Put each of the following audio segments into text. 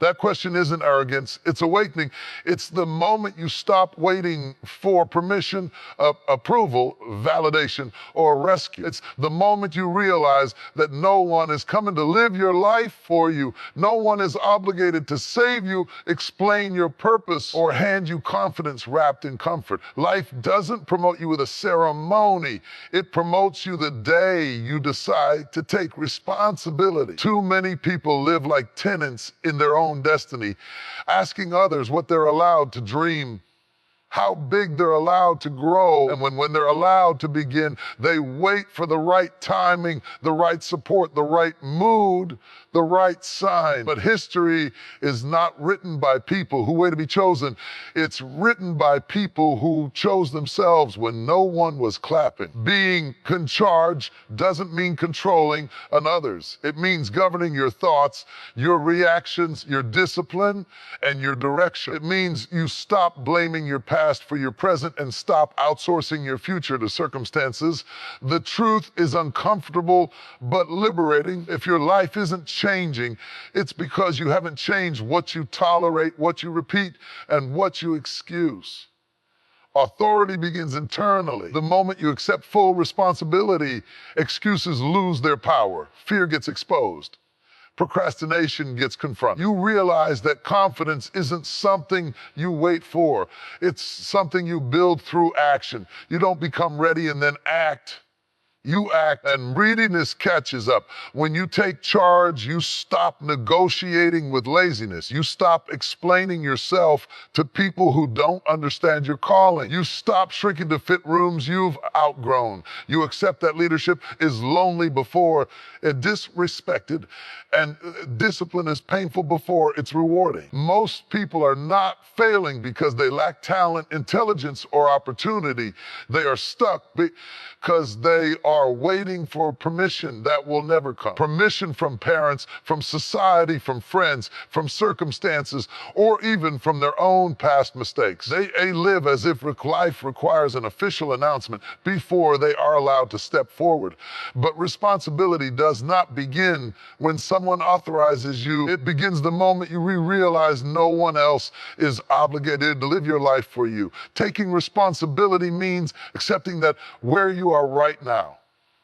That question isn't arrogance, it's awakening. It's the moment you stop waiting for permission, approval, validation, or rescue. It's the moment you realize that no one is coming to live your life for you. No one is obligated to save you, explain your purpose, or hand you confidence wrapped in comfort. Life doesn't promote you with a ceremony. It promotes you the day you decide to take responsibility. Too many people live like tenants in their own destiny, asking others what they're allowed to dream, how big they're allowed to grow, and when they're allowed to begin, they wait for the right timing, the right support, the right mood, the right sign. But history is not written by people who wait to be chosen. It's written by people who chose themselves when no one was clapping. Being in charge doesn't mean controlling others. It means governing your thoughts, your reactions, your discipline, and your direction. It means you stop blaming your past for your present and stop outsourcing your future to circumstances. The truth is uncomfortable but liberating. If your life isn't changing, it's because you haven't changed what you tolerate, what you repeat, and what you excuse. Authority begins internally. The moment you accept full responsibility, excuses lose their power. Fear gets exposed. Procrastination gets confronted. You realize that confidence isn't something you wait for. It's something you build through action. You don't become ready and then act. You act, and readiness catches up. When you take charge, you stop negotiating with laziness. You stop explaining yourself to people who don't understand your calling. You stop shrinking to fit rooms you've outgrown. You accept that leadership is lonely before it's disrespected, and discipline is painful before it's rewarding. Most people are not failing because they lack talent, intelligence, or opportunity. They are stuck because they are waiting for permission that will never come. Permission from parents, from society, from friends, from circumstances, or even from their own past mistakes. They live as if life requires an official announcement before they are allowed to step forward. But responsibility does not begin when someone authorizes you. It begins the moment you realize no one else is obligated to live your life for you. Taking responsibility means accepting that where you are right now,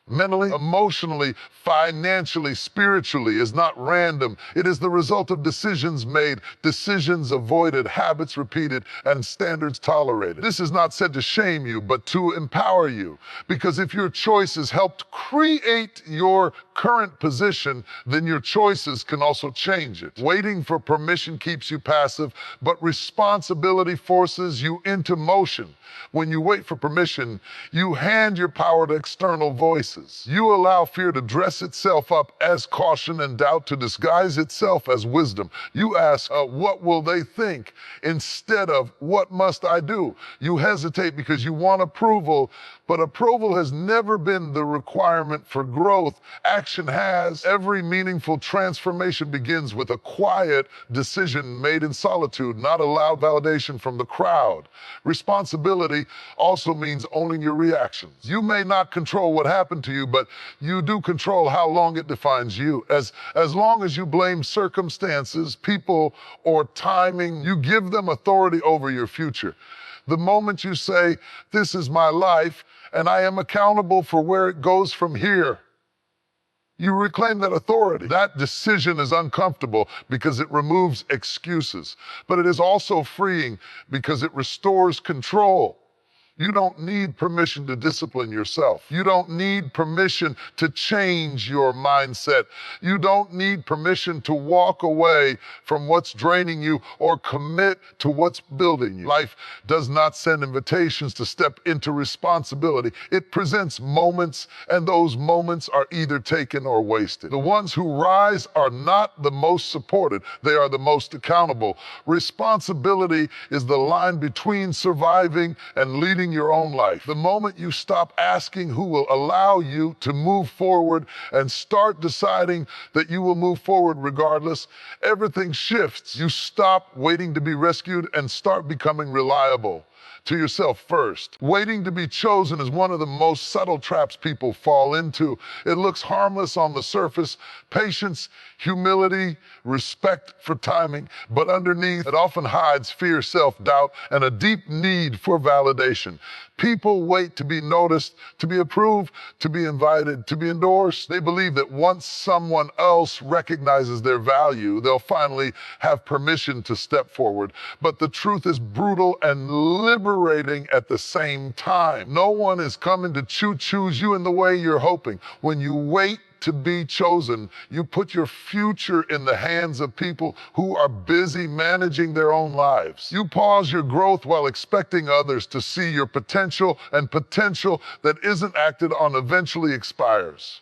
mentally, emotionally, financially, spiritually, is not random. It is the result of decisions made, decisions avoided, habits repeated, and standards tolerated. This is not said to shame you, but to empower you. Because if your choices helped create your current position, then your choices can also change it. Waiting for permission keeps you passive, but responsibility forces you into motion. When you wait for permission, you hand your power to external voices. You allow fear to dress itself up as caution and doubt to disguise itself as wisdom. You ask, what will they think? Instead of, what must I do? You hesitate because you want approval, but approval has never been the requirement for growth. Action has. Every meaningful transformation begins with a quiet decision made in solitude, not a loud validation from the crowd. Responsibility also means owning your reactions. You may not control what happened to you, but you do control how long it defines you. As long as you blame circumstances, people, or timing, you give them authority over your future. The moment you say, this is my life, and I am accountable for where it goes from here, you reclaim that authority. That decision is uncomfortable because it removes excuses, but it is also freeing because it restores control. You don't need permission to discipline yourself. You don't need permission to change your mindset. You don't need permission to walk away from what's draining you or commit to what's building you. Life does not send invitations to step into responsibility. It presents moments, and those moments are either taken or wasted. The ones who rise are not the most supported. They are the most accountable. Responsibility is the line between surviving and leading leading your own life. The moment you stop asking who will allow you to move forward and start deciding that you will move forward regardless, everything shifts. You stop waiting to be rescued and start becoming reliable to yourself first. Waiting to be chosen is one of the most subtle traps people fall into. It looks harmless on the surface: patience, humility, respect for timing, but underneath it often hides fear, self-doubt, and a deep need for validation. People wait to be noticed, to be approved, to be invited, to be endorsed. They believe that once someone else recognizes their value, they'll finally have permission to step forward. But the truth is brutal and liberating at the same time. No one is coming to choose you in the way you're hoping. When you wait to be chosen, you put your future in the hands of people who are busy managing their own lives. You pause your growth while expecting others to see your potential, and potential that isn't acted on eventually expires.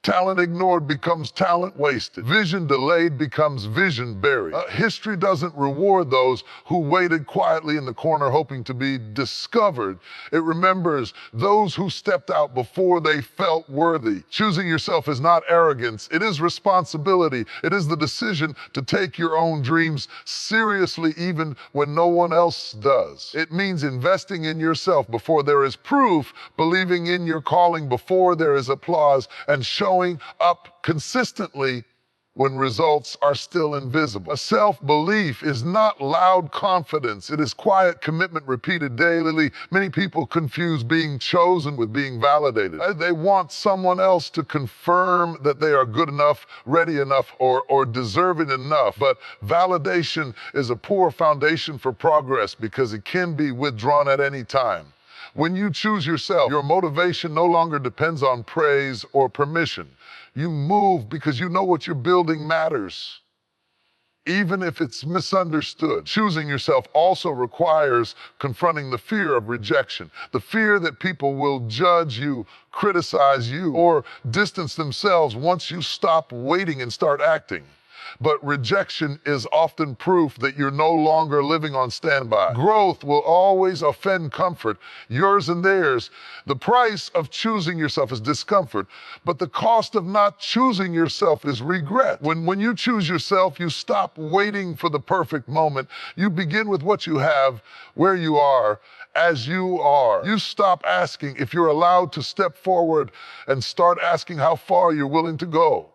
Talent ignored becomes talent wasted. Vision delayed becomes vision buried. History doesn't reward those who waited quietly in the corner hoping to be discovered. It remembers those who stepped out before they felt worthy. Choosing yourself is not arrogance. It is responsibility. It is the decision to take your own dreams seriously even when no one else does. It means investing in yourself before there is proof, believing in your calling before there is applause, and showing up consistently when results are still invisible. A self-belief is not loud confidence. It is quiet commitment repeated daily. Many people confuse being chosen with being validated. They want someone else to confirm that they are good enough, ready enough, or deserving enough. But validation is a poor foundation for progress because it can be withdrawn at any time. When you choose yourself, your motivation no longer depends on praise or permission. You move because you know what you're building matters, even if it's misunderstood. Choosing yourself also requires confronting the fear of rejection, the fear that people will judge you, criticize you, or distance themselves once you stop waiting and start acting. But rejection is often proof that you're no longer living on standby. Growth will always offend comfort, yours and theirs. The price of choosing yourself is discomfort, but the cost of not choosing yourself is regret. When you choose yourself, you stop waiting for the perfect moment. You begin with what you have, where you are, as you are. You stop asking if you're allowed to step forward and start asking how far you're willing to go.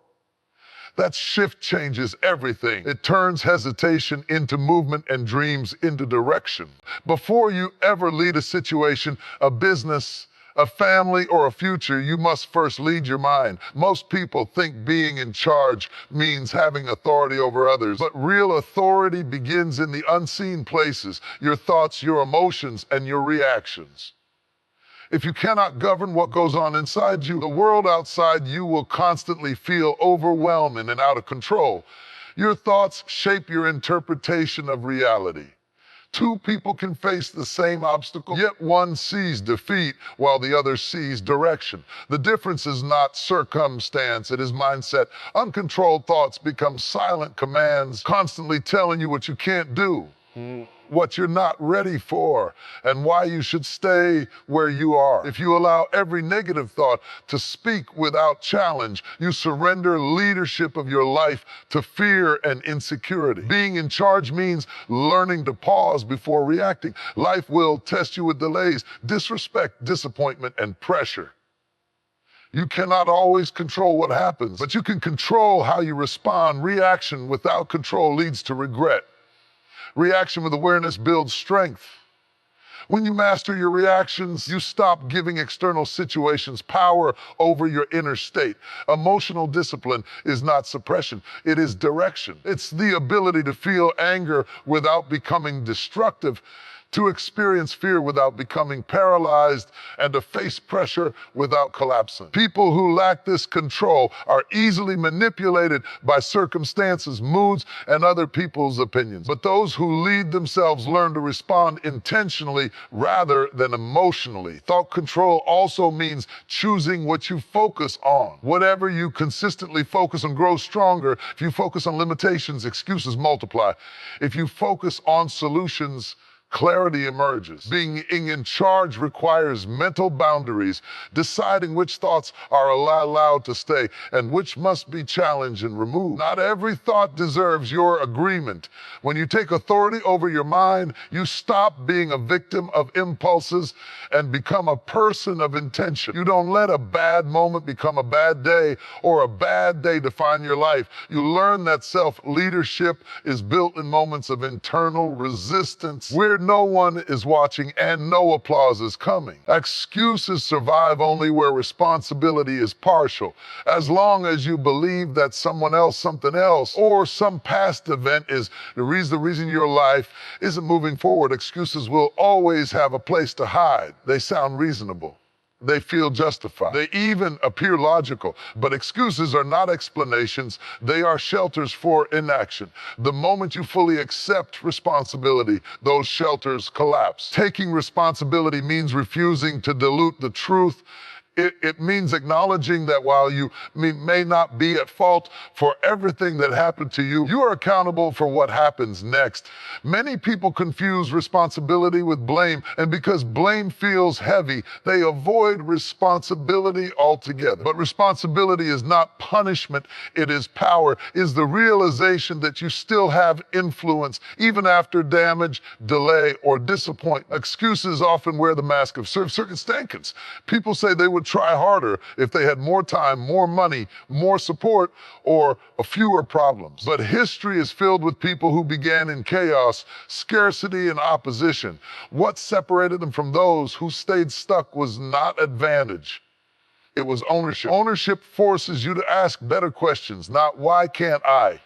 That shift changes everything. It turns hesitation into movement and dreams into direction. Before you ever lead a situation, a business, a family, or a future, you must first lead your mind. Most people think being in charge means having authority over others, but real authority begins in the unseen places: your thoughts, your emotions, and your reactions. If you cannot govern what goes on inside you, the world outside you will constantly feel overwhelming and out of control. Your thoughts shape your interpretation of reality. Two people can face the same obstacle, yet one sees defeat while the other sees direction. The difference is not circumstance, it is mindset. Uncontrolled thoughts become silent commands, constantly telling you what you can't do, what you're not ready for, and why you should stay where you are. If you allow every negative thought to speak without challenge, you surrender leadership of your life to fear and insecurity. Being in charge means learning to pause before reacting. Life will test you with delays, disrespect, disappointment, and pressure. You cannot always control what happens, but you can control how you respond. Reaction without control leads to regret. Reaction with awareness builds strength. When you master your reactions, you stop giving external situations power over your inner state. Emotional discipline is not suppression, it is direction. It's the ability to feel anger without becoming destructive, to experience fear without becoming paralyzed, and to face pressure without collapsing. People who lack this control are easily manipulated by circumstances, moods, and other people's opinions. But those who lead themselves learn to respond intentionally rather than emotionally. Thought control also means choosing what you focus on. Whatever you consistently focus on grows stronger. If you focus on limitations, excuses multiply. If you focus on solutions, clarity emerges. Being in charge requires mental boundaries, deciding which thoughts are allowed to stay and which must be challenged and removed. Not every thought deserves your agreement. When you take authority over your mind, you stop being a victim of impulses and become a person of intention. You don't let a bad moment become a bad day or a bad day define your life. You learn that self-leadership is built in moments of internal resistance where no one is watching and no applause is coming. Excuses survive only where responsibility is partial. As long as you believe that someone else, something else, or some past event is the reason your life isn't moving forward, excuses will always have a place to hide. They sound reasonable. They feel justified. They even appear logical. But excuses are not explanations. They are shelters for inaction. The moment you fully accept responsibility, those shelters collapse. Taking responsibility means refusing to dilute the truth. It means acknowledging that while you may not be at fault for everything that happened to you, you are accountable for what happens next. Many people confuse responsibility with blame, and because blame feels heavy, they avoid responsibility altogether. But responsibility is not punishment, it is power, is the realization that you still have influence, even after damage, delay, or disappointment. Excuses often wear the mask of circumstance. People say they would try harder if they had more time, more money, more support, or fewer problems. But history is filled with people who began in chaos, scarcity, and opposition. What separated them from those who stayed stuck was not advantage. It was ownership. Ownership forces you to ask better questions, not why can't I?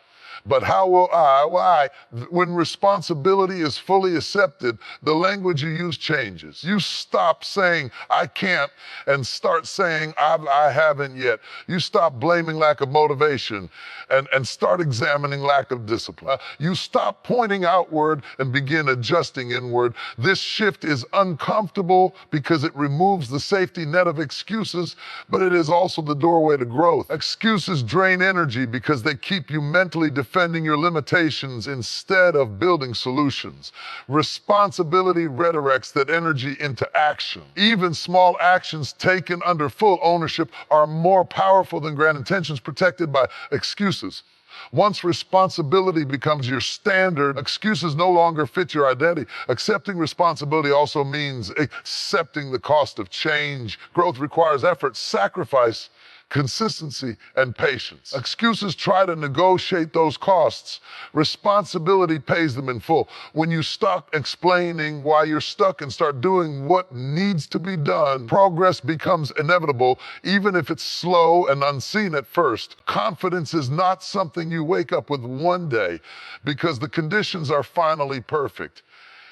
But how will I? Why? When responsibility is fully accepted, the language you use changes. You stop saying, I can't, and start saying, I haven't yet. You stop blaming lack of motivation and start examining lack of discipline. You stop pointing outward and begin adjusting inward. This shift is uncomfortable because it removes the safety net of excuses, but it is also the doorway to growth. Excuses drain energy because they keep you mentally defending your limitations instead of building solutions. Responsibility redirects that energy into action. Even small actions taken under full ownership are more powerful than grand intentions protected by excuses. Once responsibility becomes your standard, excuses no longer fit your identity. Accepting responsibility also means accepting the cost of change. Growth requires effort, sacrifice, consistency, and patience. Excuses try to negotiate those costs. Responsibility pays them in full. When you stop explaining why you're stuck and start doing what needs to be done, progress becomes inevitable, even if it's slow and unseen at first. Confidence is not something you wake up with one day because the conditions are finally perfect.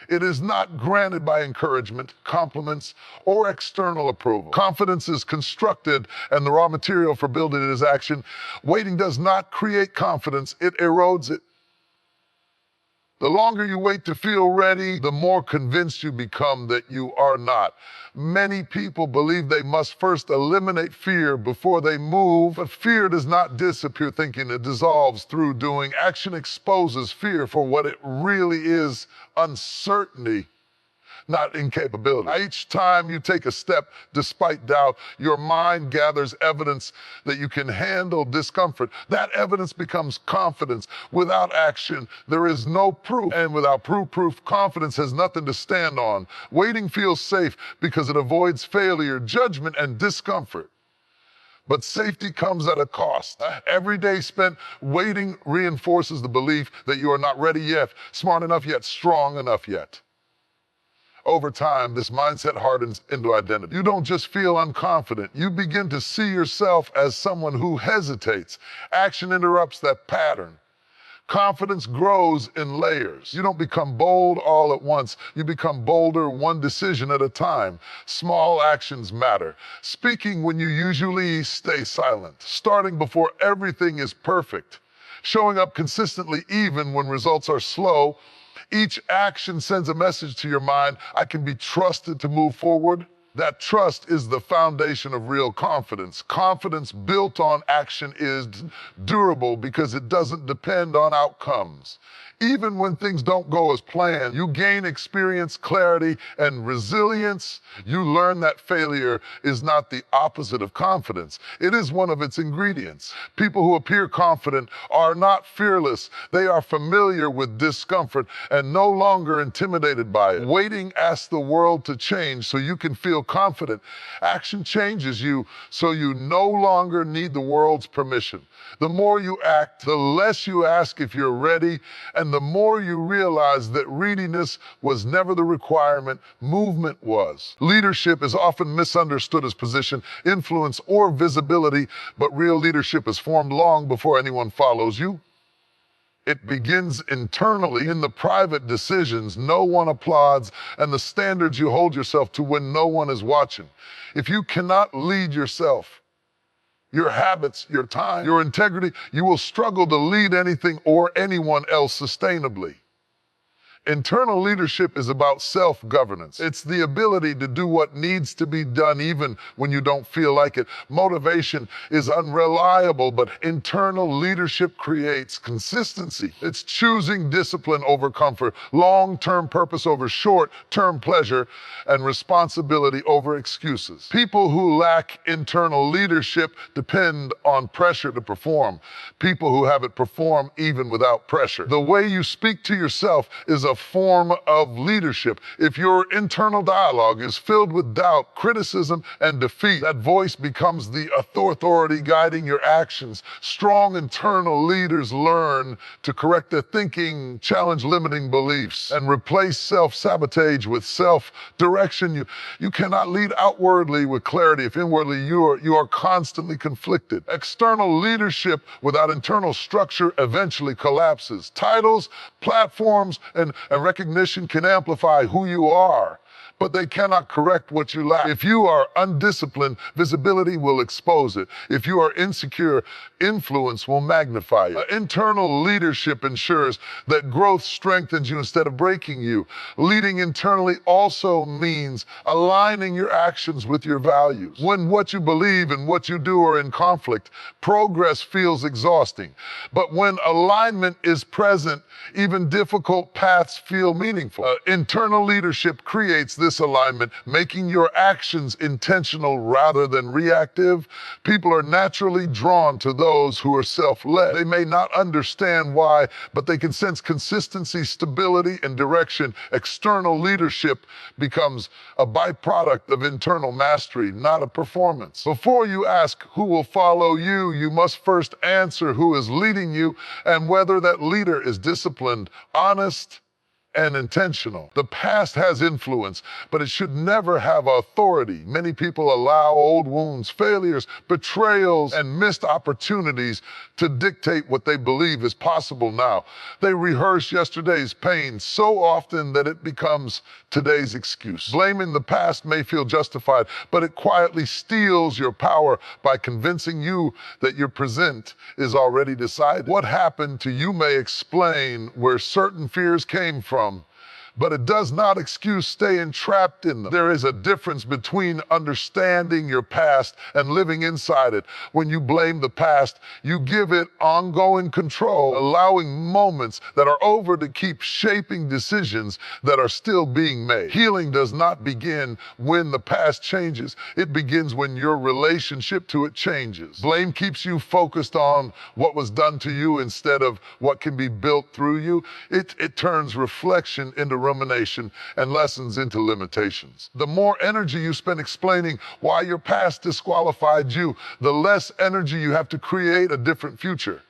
It is not granted by encouragement, compliments, or external approval. Confidence is constructed, and the raw material for building it is action. Waiting does not create confidence, it erodes it. The longer you wait to feel ready, the more convinced you become that you are not. Many people believe they must first eliminate fear before they move, but fear does not disappear thinking, it dissolves through doing. Action exposes fear for what it really is: uncertainty, not incapability. Each time you take a step despite doubt, your mind gathers evidence that you can handle discomfort. That evidence becomes confidence. Without action, there is no proof. And without proof, confidence has nothing to stand on. Waiting feels safe because it avoids failure, judgment, and discomfort. But safety comes at a cost. Every day spent waiting reinforces the belief that you are not ready yet, smart enough yet, strong enough yet. Over time, this mindset hardens into identity. You don't just feel unconfident, you begin to see yourself as someone who hesitates. Action interrupts that pattern. Confidence grows in layers. You don't become bold all at once. You become bolder one decision at a time. Small actions matter. Speaking when you usually stay silent. Starting before everything is perfect. Showing up consistently even when results are slow. Each action sends a message to your mind: I can be trusted to move forward. That trust is the foundation of real confidence. Confidence built on action is durable because it doesn't depend on outcomes. Even when things don't go as planned, you gain experience, clarity, and resilience. You learn that failure is not the opposite of confidence. It is one of its ingredients. People who appear confident are not fearless. They are familiar with discomfort and no longer intimidated by it. Waiting asks the world to change so you can feel confident. Action changes you so you no longer need the world's permission. The more you act, the less you ask if you're ready, and the more you realize that readiness was never the requirement, movement was. Leadership is often misunderstood as position, influence, or visibility, but real leadership is formed long before anyone follows you. It begins internally in the private decisions no one applauds and the standards you hold yourself to when no one is watching. If you cannot lead yourself, your habits, your time, your integrity, you will struggle to lead anything or anyone else sustainably. Internal leadership is about self-governance. It's the ability to do what needs to be done even when you don't feel like it. Motivation is unreliable, but internal leadership creates consistency. It's choosing discipline over comfort, long-term purpose over short-term pleasure, and responsibility over excuses. People who lack internal leadership depend on pressure to perform. People who have it perform even without pressure. The way you speak to yourself is a form of leadership. If your internal dialogue is filled with doubt, criticism, and defeat, that voice becomes the authority guiding your actions. Strong internal leaders learn to correct their thinking, challenge limiting beliefs, and replace self-sabotage with self-direction. You cannot lead outwardly with clarity if inwardly you are constantly conflicted. External leadership without internal structure eventually collapses. Titles, platforms, and recognition can amplify who you are, but they cannot correct what you lack. If you are undisciplined, visibility will expose it. If you are insecure, influence will magnify it. Internal leadership ensures that growth strengthens you instead of breaking you. Leading internally also means aligning your actions with your values. When what you believe and what you do are in conflict, progress feels exhausting. But when alignment is present, even difficult paths feel meaningful. Internal leadership creates this alignment, making your actions intentional rather than reactive. People are naturally drawn to those who are self-led. They may not understand why, but they can sense consistency, stability, and direction. External leadership becomes a byproduct of internal mastery, not a performance. Before you ask who will follow you, you must first answer who is leading you and whether that leader is disciplined, honest, and intentional. The past has influence, but it should never have authority. Many people allow old wounds, failures, betrayals, and missed opportunities to dictate what they believe is possible now. They rehearse yesterday's pain so often that it becomes today's excuse. Blaming the past may feel justified, but it quietly steals your power by convincing you that your present is already decided. What happened to you may explain where certain fears came from, but it does not excuse staying trapped in them. There is a difference between understanding your past and living inside it. When you blame the past, you give it ongoing control, allowing moments that are over to keep shaping decisions that are still being made. Healing does not begin when the past changes. It begins when your relationship to it changes. Blame keeps you focused on what was done to you instead of what can be built through you. It turns reflection into rumination and lessons into limitations. The more energy you spend explaining why your past disqualified you, the less energy you have to create a different future.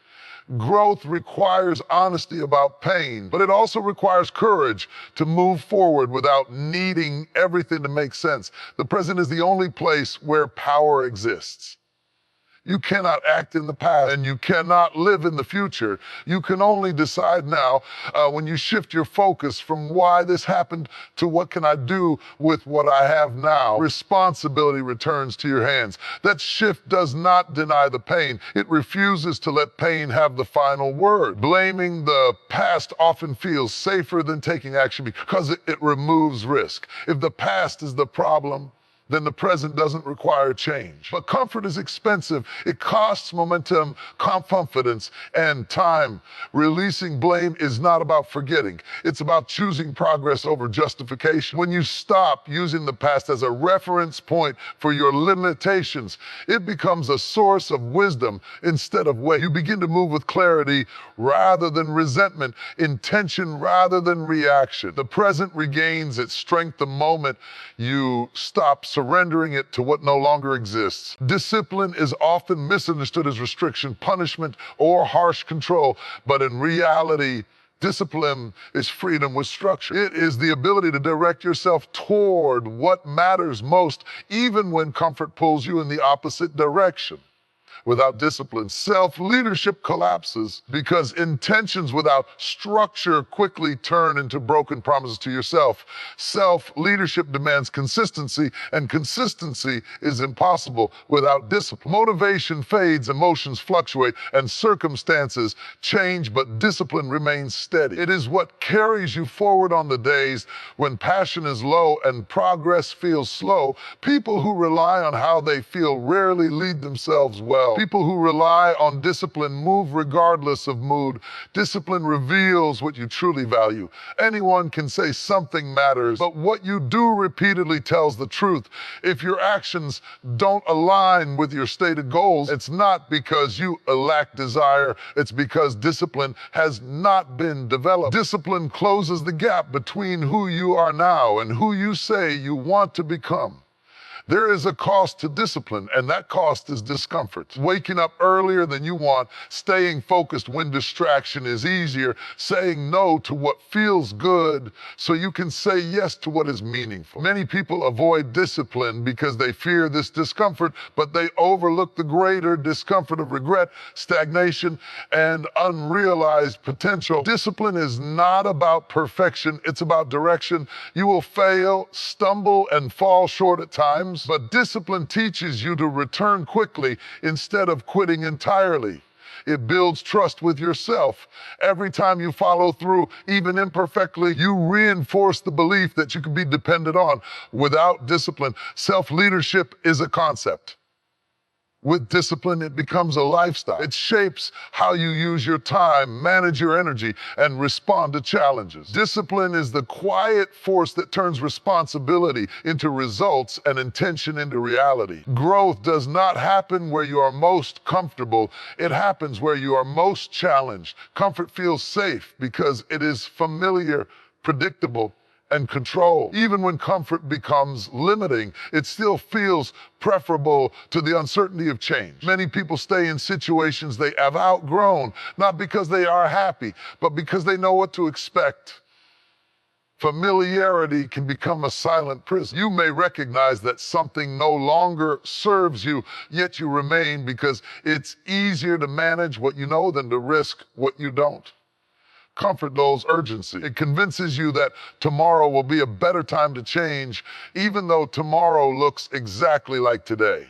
Growth requires honesty about pain, but it also requires courage to move forward without needing everything to make sense. The present is the only place where power exists. You cannot act in the past and you cannot live in the future. You can only decide now when you shift your focus from why this happened to what can I do with what I have now. Responsibility returns to your hands. That shift does not deny the pain. It refuses to let pain have the final word. Blaming the past often feels safer than taking action because it removes risk. If the past is the problem, then the present doesn't require change. But comfort is expensive. It costs momentum, confidence, and time. Releasing blame is not about forgetting. It's about choosing progress over justification. When you stop using the past as a reference point for your limitations, it becomes a source of wisdom instead of weight. You begin to move with clarity rather than resentment, intention rather than reaction. The present regains its strength the moment you stop surrendering it to what no longer exists. Discipline is often misunderstood as restriction, punishment, or harsh control, but in reality, discipline is freedom with structure. It is the ability to direct yourself toward what matters most, even when comfort pulls you in the opposite direction. Without discipline, self-leadership collapses because intentions without structure quickly turn into broken promises to yourself. Self-leadership demands consistency, and consistency is impossible without discipline. Motivation fades, emotions fluctuate, and circumstances change, but discipline remains steady. It is what carries you forward on the days when passion is low and progress feels slow. People who rely on how they feel rarely lead themselves well. People who rely on discipline move regardless of mood. Discipline reveals what you truly value. Anyone can say something matters, but what you do repeatedly tells the truth. If your actions don't align with your stated goals, it's not because you lack desire, it's because discipline has not been developed. Discipline closes the gap between who you are now and who you say you want to become. There is a cost to discipline, and that cost is discomfort. Waking up earlier than you want, staying focused when distraction is easier, saying no to what feels good so you can say yes to what is meaningful. Many people avoid discipline because they fear this discomfort, but they overlook the greater discomfort of regret, stagnation, and unrealized potential. Discipline is not about perfection, it's about direction. You will fail, stumble, and fall short at times, but discipline teaches you to return quickly instead of quitting entirely. It builds trust with yourself. Every time you follow through, even imperfectly, you reinforce the belief that you can be depended on. Without discipline, self-leadership is a concept. With discipline, it becomes a lifestyle. It shapes how you use your time, manage your energy, and respond to challenges. Discipline is the quiet force that turns responsibility into results and intention into reality. Growth does not happen where you are most comfortable. It happens where you are most challenged. Comfort feels safe because it is familiar, predictable, and control. Even when comfort becomes limiting, it still feels preferable to the uncertainty of change. Many people stay in situations they have outgrown, not because they are happy, but because they know what to expect. Familiarity can become a silent prison. You may recognize that something no longer serves you, yet you remain because it's easier to manage what you know than to risk what you don't. Comfort dulls urgency. It convinces you that tomorrow will be a better time to change, even though tomorrow looks exactly like today.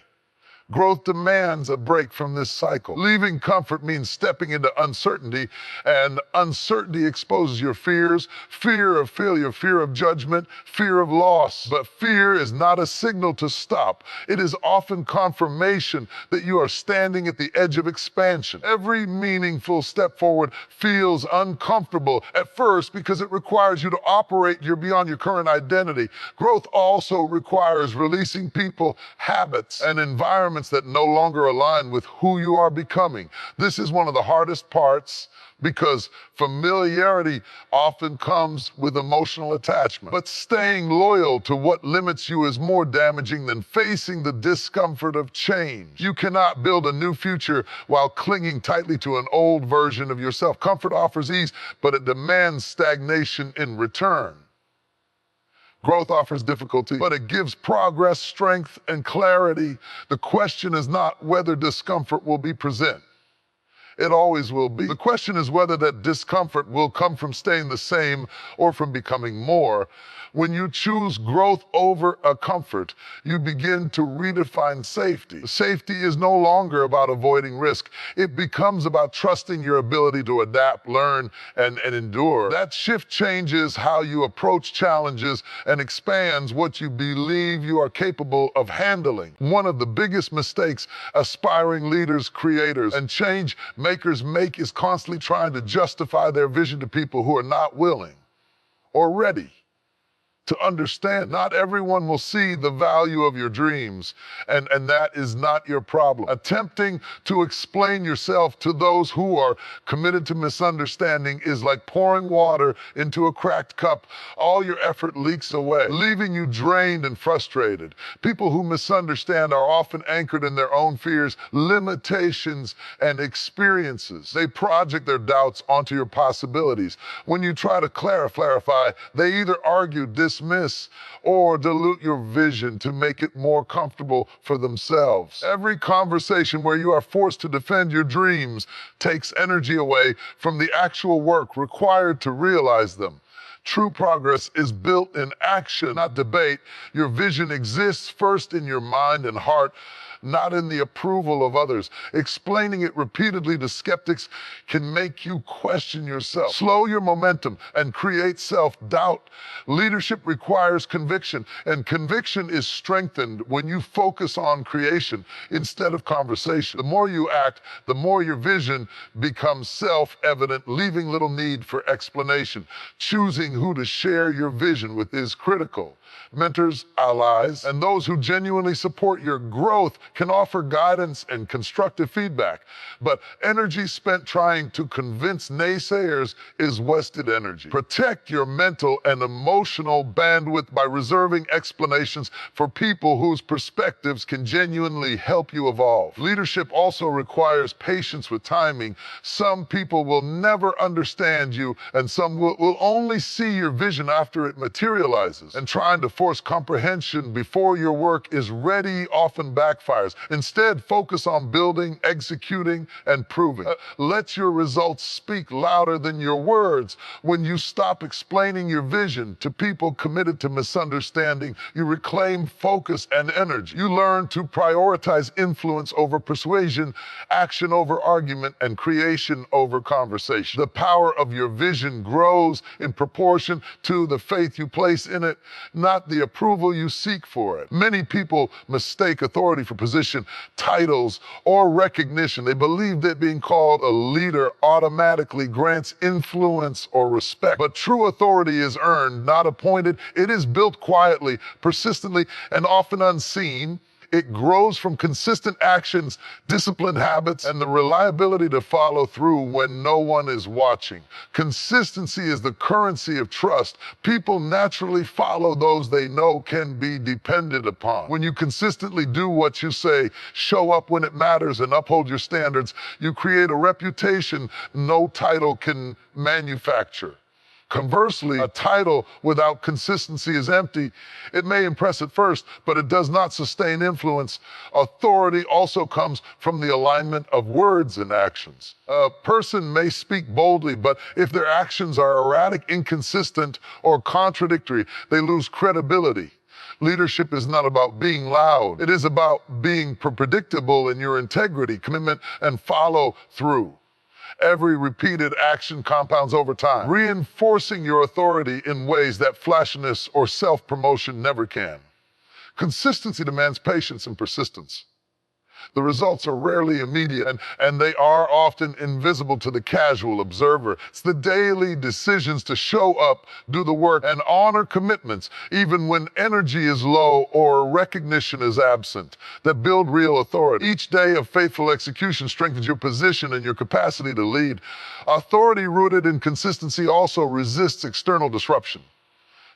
Growth demands a break from this cycle. Leaving comfort means stepping into uncertainty, and uncertainty exposes your fears, fear of failure, fear of judgment, fear of loss. But fear is not a signal to stop. It is often confirmation that you are standing at the edge of expansion. Every meaningful step forward feels uncomfortable at first because it requires you to operate beyond your current identity. Growth also requires releasing people, habits, and environments that no longer align with who you are becoming. This is one of the hardest parts because familiarity often comes with emotional attachment. But staying loyal to what limits you is more damaging than facing the discomfort of change. You cannot build a new future while clinging tightly to an old version of yourself. Comfort offers ease, but it demands stagnation in return. Growth offers difficulty, but it gives progress, strength, and clarity. The question is not whether discomfort will be present. It always will be. The question is whether that discomfort will come from staying the same or from becoming more. When you choose growth over a comfort, you begin to redefine safety. Safety is no longer about avoiding risk. It becomes about trusting your ability to adapt, learn, and endure. That shift changes how you approach challenges and expands what you believe you are capable of handling. One of the biggest mistakes aspiring leaders, creators, and change makers make is constantly trying to justify their vision to people who are not willing or ready to understand. Not everyone will see the value of your dreams, and that is not your problem. Attempting to explain yourself to those who are committed to misunderstanding is like pouring water into a cracked cup. All your effort leaks away, leaving you drained and frustrated. People who misunderstand are often anchored in their own fears, limitations, and experiences. They project their doubts onto your possibilities. When you try to clarify, they either argue, dismiss, or dilute your vision to make it more comfortable for themselves. Every conversation where you are forced to defend your dreams takes energy away from the actual work required to realize them. True progress is built in action, not debate. Your vision exists first in your mind and heart, not in the approval of others. Explaining it repeatedly to skeptics can make you question yourself, slow your momentum, and create self-doubt. Leadership requires conviction, and conviction is strengthened when you focus on creation instead of conversation. The more you act, the more your vision becomes self-evident, leaving little need for explanation. Choosing who to share your vision with is critical. Mentors, allies, and those who genuinely support your growth can offer guidance and constructive feedback. But energy spent trying to convince naysayers is wasted energy. Protect your mental and emotional bandwidth by reserving explanations for people whose perspectives can genuinely help you evolve. Leadership also requires patience with timing. Some people will never understand you, and some will only see your vision after it materializes. And trying to force comprehension before your work is ready often backfires. Instead, focus on building, executing, and proving. Let your results speak louder than your words. When you stop explaining your vision to people committed to misunderstanding, you reclaim focus and energy. You learn to prioritize influence over persuasion, action over argument, and creation over conversation. The power of your vision grows in proportion to the faith you place in it, not the approval you seek for it. Many people mistake authority for position, titles, or recognition. They believe that being called a leader automatically grants influence or respect. But true authority is earned, not appointed. It is built quietly, persistently, and often unseen. It grows from consistent actions, disciplined habits, and the reliability to follow through when no one is watching. Consistency is the currency of trust. People naturally follow those they know can be depended upon. When you consistently do what you say, show up when it matters, and uphold your standards, you create a reputation no title can manufacture. Conversely, a title without consistency is empty. It may impress at first, but it does not sustain influence. Authority also comes from the alignment of words and actions. A person may speak boldly, but if their actions are erratic, inconsistent, or contradictory, they lose credibility. Leadership is not about being loud. It is about being predictable in your integrity, commitment, and follow through. Every repeated action compounds over time, reinforcing your authority in ways that flashiness or self-promotion never can. Consistency demands patience and persistence. The results are rarely immediate, and they are often invisible to the casual observer. It's the daily decisions to show up, do the work, and honor commitments, even when energy is low or recognition is absent, that build real authority. Each day of faithful execution strengthens your position and your capacity to lead. Authority rooted in consistency also resists external disruption.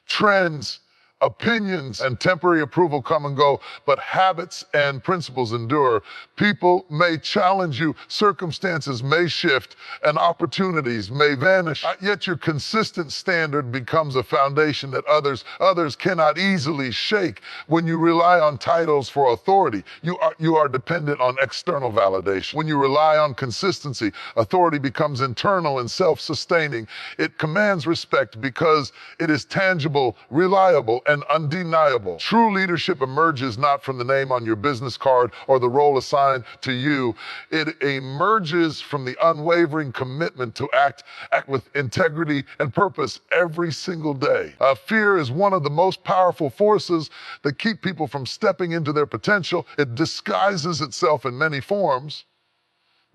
Trends, Opinions and temporary approval come and go, but habits and principles endure. People may challenge you, circumstances may shift, and opportunities may vanish. Yet your consistent standard becomes a foundation that others cannot easily shake. When you rely on titles for authority, you are dependent on external validation. When you rely on consistency, authority becomes internal and self-sustaining. It commands respect because it is tangible, reliable, and undeniable. True leadership emerges not from the name on your business card or the role assigned to you. It emerges from the unwavering commitment to act with integrity and purpose every single day. Fear is one of the most powerful forces that keep people from stepping into their potential. It disguises itself in many forms: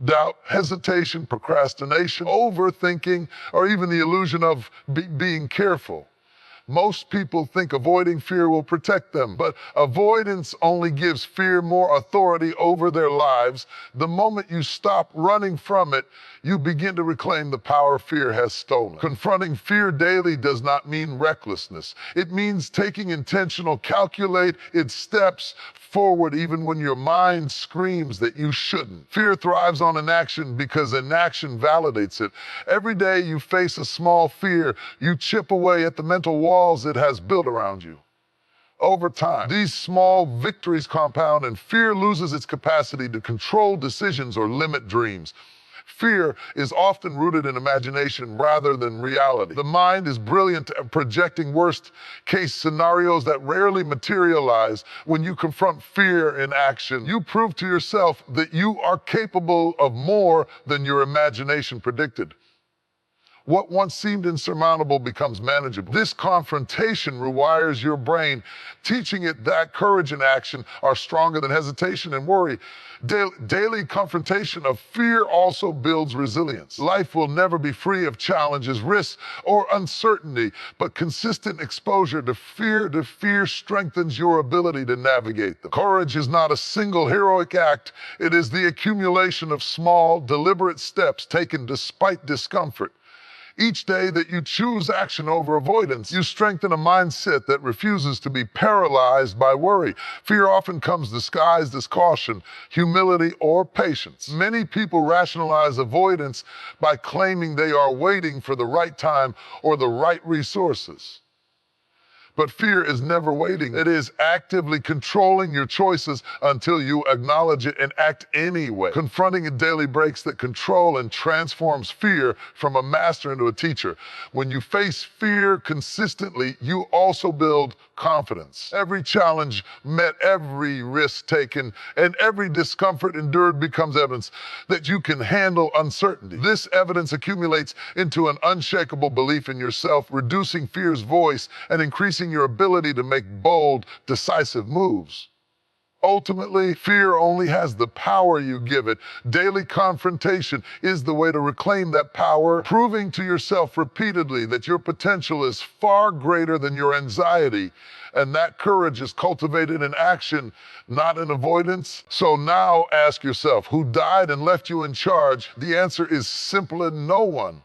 doubt, hesitation, procrastination, overthinking, or even the illusion of being careful. Most people think avoiding fear will protect them, but avoidance only gives fear more authority over their lives. The moment you stop running from it, you begin to reclaim the power fear has stolen. Confronting fear daily does not mean recklessness. It means taking intentional, calculated steps forward even when your mind screams that you shouldn't. Fear thrives on inaction because inaction validates it. Every day you face a small fear, you chip away at the mental walls it has built around you. Over time, these small victories compound and fear loses its capacity to control decisions or limit dreams. Fear is often rooted in imagination rather than reality. The mind is brilliant at projecting worst-case scenarios that rarely materialize. When you confront fear in action, you prove to yourself that you are capable of more than your imagination predicted. What once seemed insurmountable becomes manageable. This confrontation rewires your brain, teaching it that courage and action are stronger than hesitation and worry. Daily confrontation of fear also builds resilience. Life will never be free of challenges, risks, or uncertainty, but consistent exposure to fear strengthens your ability to navigate them. Courage is not a single heroic act. It is the accumulation of small, deliberate steps taken despite discomfort. Each day that you choose action over avoidance, you strengthen a mindset that refuses to be paralyzed by worry. Fear often comes disguised as caution, humility, or patience. Many people rationalize avoidance by claiming they are waiting for the right time or the right resources. But fear is never waiting. It is actively controlling your choices until you acknowledge it and act anyway. Confronting it daily breaks that control and transforms fear from a master into a teacher. When you face fear consistently, you also build confidence. Every challenge met, every risk taken, and every discomfort endured becomes evidence that you can handle uncertainty. This evidence accumulates into an unshakable belief in yourself, reducing fear's voice and increasing your ability to make bold, decisive moves. Ultimately, fear only has the power you give it. Daily confrontation is the way to reclaim that power, proving to yourself repeatedly that your potential is far greater than your anxiety, and that courage is cultivated in action, not in avoidance. So now ask yourself, who died and left you in charge? The answer is simple: no one.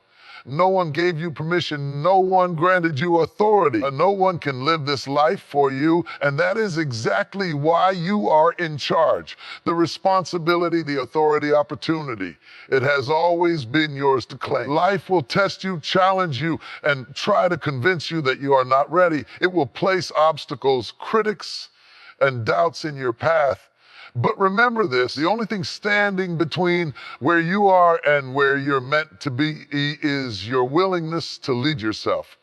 No one gave you permission. No one granted you authority. No one can live this life for you, and that is exactly why you are in charge. The responsibility, the authority, opportunity, it has always been yours to claim. Life will test you, challenge you, and try to convince you that you are not ready. It will place obstacles, critics, and doubts in your path. But remember this: the only thing standing between where you are and where you're meant to be is your willingness to lead yourself,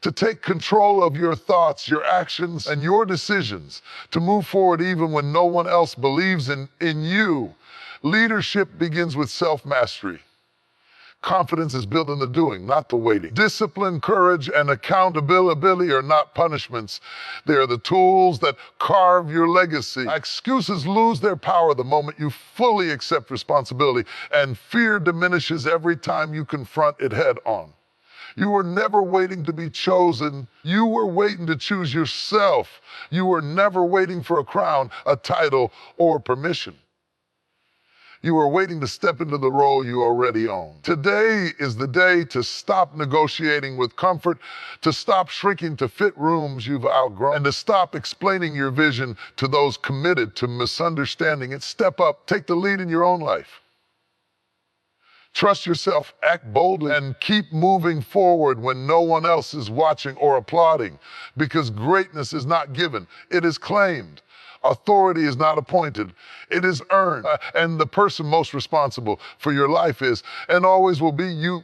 to take control of your thoughts, your actions, and your decisions, to move forward even when no one else believes in you. Leadership begins with self-mastery. Confidence is built in the doing, not the waiting. Discipline, courage, and accountability are not punishments. They are the tools that carve your legacy. Excuses lose their power the moment you fully accept responsibility, and fear diminishes every time you confront it head on. You were never waiting to be chosen. You were waiting to choose yourself. You were never waiting for a crown, a title, or permission. You are waiting to step into the role you already own. Today is the day to stop negotiating with comfort, to stop shrinking to fit rooms you've outgrown, and to stop explaining your vision to those committed to misunderstanding it. Step up, take the lead in your own life. Trust yourself, act boldly, and keep moving forward when no one else is watching or applauding, because greatness is not given, it is claimed. Authority is not appointed, it is earned. And the person most responsible for your life is, and always will be, you.